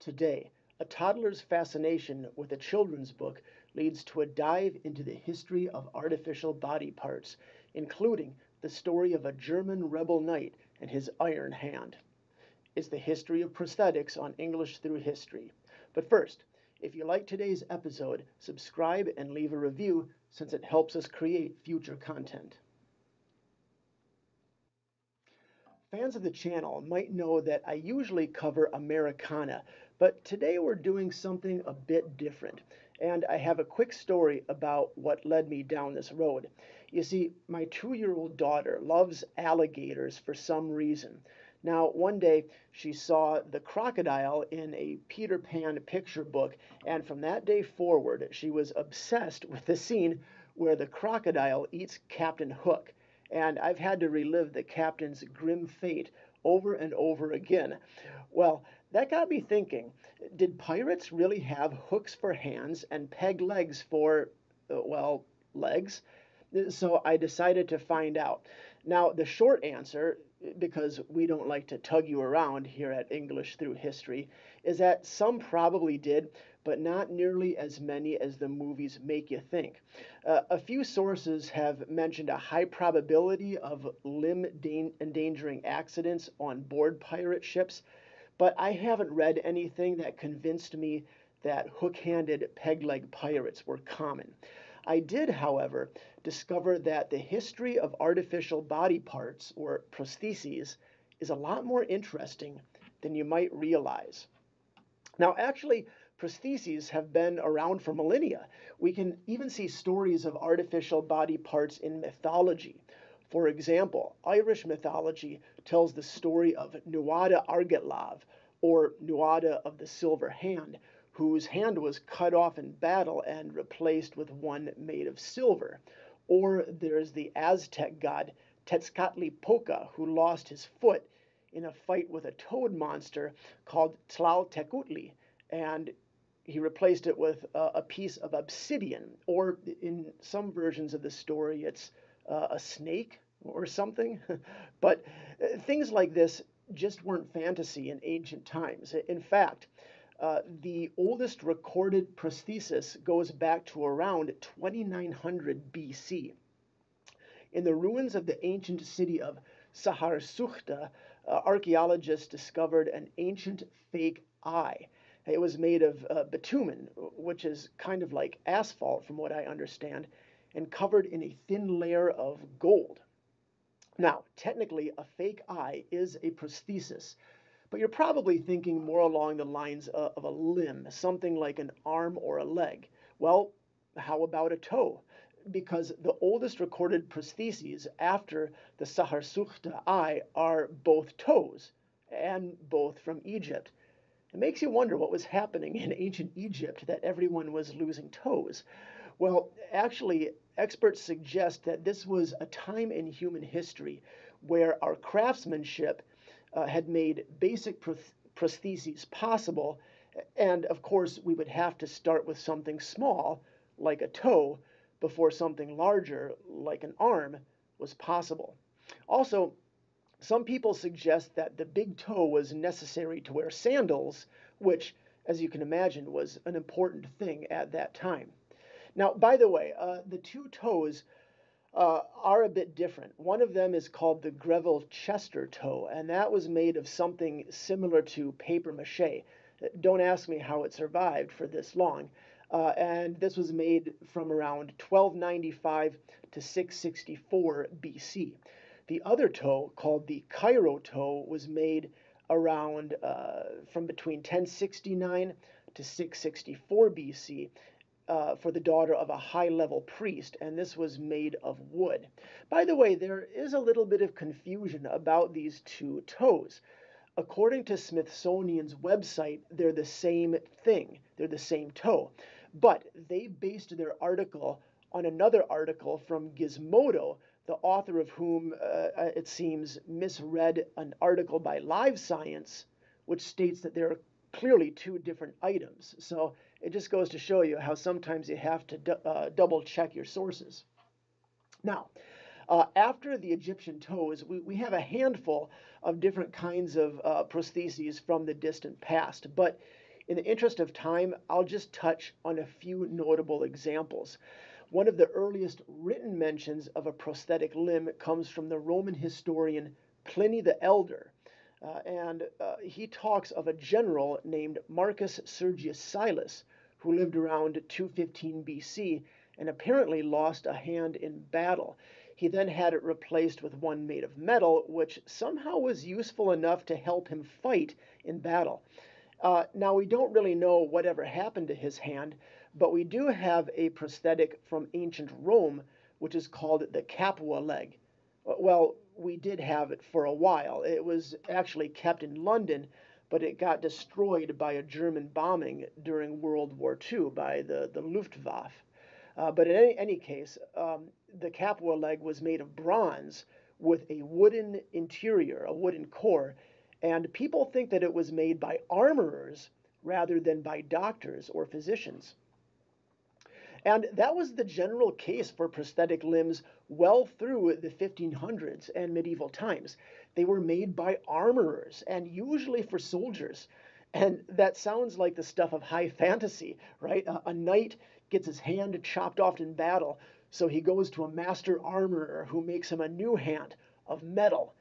Today, a toddler's fascination with a children's book leads to a dive into the history of artificial body parts, including the story of a German rebel knight and his iron hand. It's the history of prosthetics on English Through History. But first, if you like today's episode, subscribe and leave a review since it helps us create future content. Fans of the channel might know that I usually cover Americana, but today we're doing something a bit different, and I have a quick story about what led me down this road. You see, my 2-year-old daughter loves alligators for some reason. Now, one day she saw the crocodile in a Peter Pan picture book, and from that day forward, she was obsessed with the scene where the crocodile eats Captain Hook, and I've had to relive the captain's grim fate over and over again. Well, that got me thinking, did pirates really have hooks for hands and peg legs for, legs? So I decided to find out. Now, the short answer, because we don't like to tug you around here at English Through History, is that some probably did, but not nearly as many as the movies make you think. A few sources have mentioned a high probability of limb endangering accidents on board pirate ships, but I haven't read anything that convinced me that hook-handed peg-leg pirates were common. I did, however, discover that the history of artificial body parts, or prostheses, is a lot more interesting than you might realize. Now, actually, prostheses have been around for millennia. We can even see stories of artificial body parts in mythology. For example, Irish mythology tells the story of Nuada Argetlav, or Nuada of the Silver Hand, whose hand was cut off in battle and replaced with one made of silver. Or there's the Aztec god Tezcatlipoca, who lost his foot in a fight with a toad monster called Tlaltecutli, and he replaced it with a piece of obsidian, or in some versions of the story, it's a snake or something. But things like this just weren't fantasy in ancient times. In fact, the oldest recorded prosthesis goes back to around 2900 BC. In the ruins of the ancient city of Saharsuchta, archaeologists discovered an ancient fake eye. It was made of bitumen, which is kind of like asphalt from what I understand, and covered in a thin layer of gold. Now, technically, a fake eye is a prosthesis, but you're probably thinking more along the lines of a limb, something like an arm or a leg. Well, how about a toe? Because the oldest recorded prostheses after the Saharsuchta eye are both toes, and both from Egypt. It makes you wonder what was happening in ancient Egypt that everyone was losing toes. Well, actually, experts suggest that this was a time in human history where our craftsmanship had made basic prostheses possible, and of course, we would have to start with something small, like a toe, before something larger, like an arm, was possible. Also, some people suggest that the big toe was necessary to wear sandals, which, as you can imagine, was an important thing at that time. Now, by the way, the two toes are a bit different. One of them is called the Greville Chester toe, and that was made of something similar to paper mache. Don't ask me how it survived for this long. And this was made from around 1295 to 664 BC. The other toe, called the Cairo toe, was made around from between 1069 to 664 BC, for the daughter of a high-level priest, and this was made of wood. By the way, there is a little bit of confusion about these two toes. According to Smithsonian's website, they're the same thing. They're the same toe. But they based their article on another article from Gizmodo, the author of whom, it seems, misread an article by Live Science, which states that there are clearly two different items. So it just goes to show you how sometimes you have to double check your sources. Now, after the Egyptian toes, we have a handful of different kinds of prostheses from the distant past. But In the interest of time, I'll just touch on a few notable examples. One of the earliest written mentions of a prosthetic limb comes from the Roman historian Pliny the Elder. And he talks of a general named Marcus Sergius Silas who lived around 215 BC and apparently lost a hand in battle. He then had it replaced with one made of metal, which somehow was useful enough to help him fight in battle. Now, we don't really know whatever happened to his hand, but we do have a prosthetic from ancient Rome, which is called the Capua leg. Well, we did have it for a while. It was actually kept in London, but it got destroyed by a German bombing during World War II by the Luftwaffe. But in any case, the Capua leg was made of bronze with a wooden interior, a wooden core, and people think that it was made by armorers rather than by doctors or physicians. And that was the general case for prosthetic limbs well through the 1500s and medieval times. They were made by armorers and usually for soldiers. And that sounds like the stuff of high fantasy, right? A knight gets his hand chopped off in battle, so he goes to a master armorer who makes him a new hand of metal,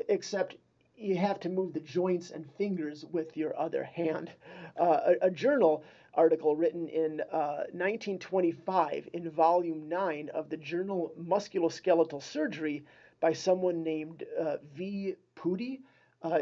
except you have to move the joints and fingers with your other hand. A journal article written in 1925 in volume 9 of the journal Musculoskeletal Surgery by someone named V. Pudi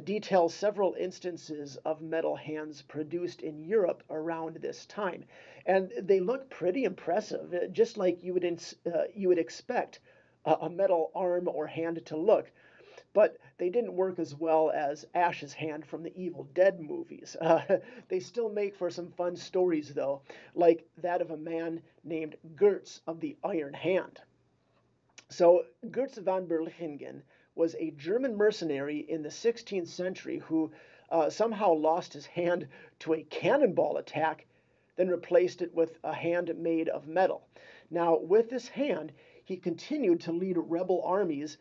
details several instances of metal hands produced in Europe around this time. And they look pretty impressive, just like you would expect a metal arm or hand to look. But they didn't work as well as Ash's hand from the Evil Dead movies. They still make for some fun stories, though, like that of a man named Gertz of the Iron Hand. So, Gertz von Berlichingen was a German mercenary in the 16th century who somehow lost his hand to a cannonball attack, then replaced it with a hand made of metal. Now, with this hand, he continued to lead rebel armies,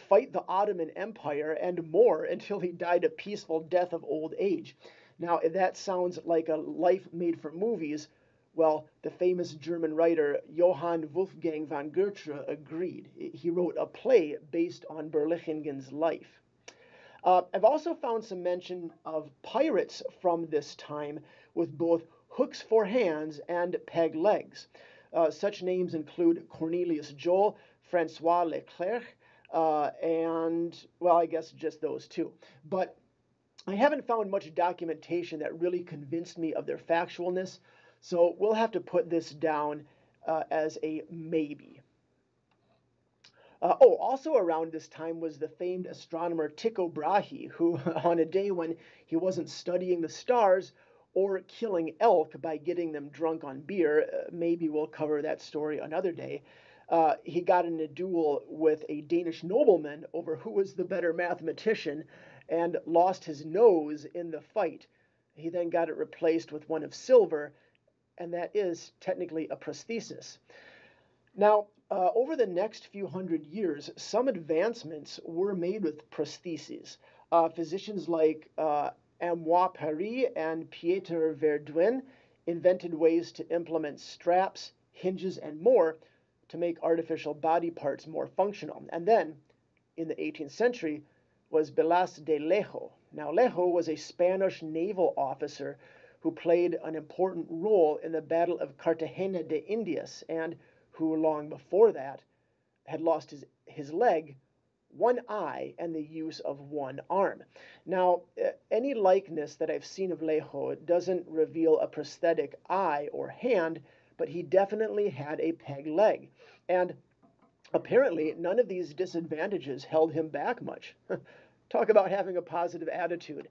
fight the Ottoman Empire, and more until he died a peaceful death of old age. Now, if that sounds like a life made for movies, well, the famous German writer Johann Wolfgang von Goethe agreed. He wrote a play based on Berlichingen's life. I've also found some mention of pirates from this time with both hooks for hands and peg legs. Such names include Cornelius Joel, Francois Leclerc, and, well, I guess just those two. But I haven't found much documentation that really convinced me of their factualness, so we'll have to put this down as a maybe. Also around this time was the famed astronomer Tycho Brahe, who, on a day when he wasn't studying the stars or killing elk by getting them drunk on beer, maybe we'll cover that story another day, he got in a duel with a Danish nobleman over who was the better mathematician and lost his nose in the fight. He then got it replaced with one of silver, and that is technically a prosthesis. Now, over the next few hundred years, some advancements were made with prostheses. Physicians like Amois Paris and Pieter Verduin invented ways to implement straps, hinges, and more to make artificial body parts more functional. And then, in the 18th century, was Blas de Lejo. Now, Lejo was a Spanish naval officer who played an important role in the Battle of Cartagena de Indias and who, long before that, had lost his leg, one eye, and the use of one arm. Now, any likeness that I've seen of Lejo doesn't reveal a prosthetic eye or hand, but he definitely had a peg leg. And apparently, none of these disadvantages held him back much. Talk about having a positive attitude.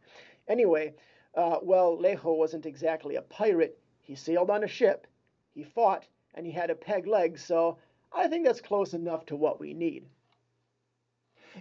Anyway, well, Lejo wasn't exactly a pirate. He sailed on a ship, he fought, and he had a peg leg, so I think that's close enough to what we need.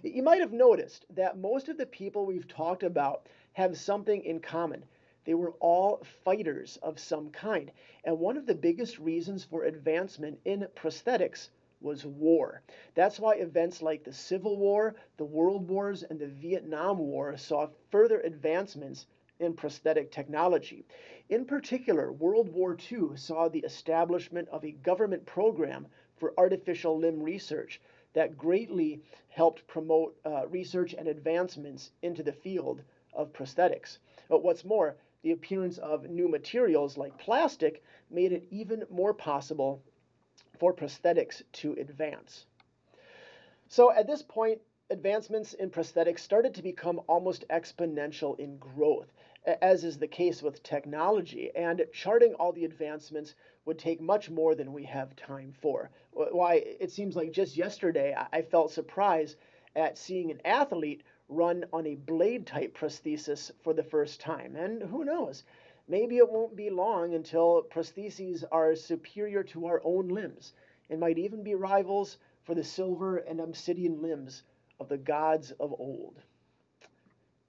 You might have noticed that most of the people we've talked about have something in common. They were all fighters of some kind. And one of the biggest reasons for advancement in prosthetics was war. That's why events like the Civil War, the World Wars, and the Vietnam War saw further advancements in prosthetic technology. In particular, World War II saw the establishment of a government program for artificial limb research that greatly helped promote research and advancements into the field of prosthetics. But what's more, the appearance of new materials like plastic made it even more possible for prosthetics to advance. So at this point, advancements in prosthetics started to become almost exponential in growth, as is the case with technology, and charting all the advancements would take much more than we have time for. Why, it seems like just yesterday I felt surprised at seeing an athlete run on a blade type prosthesis for the first time. And who knows? Maybe it won't be long until prostheses are superior to our own limbs and might even be rivals for the silver and obsidian limbs of the gods of old.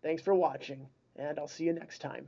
Thanks for watching, and I'll see you next time.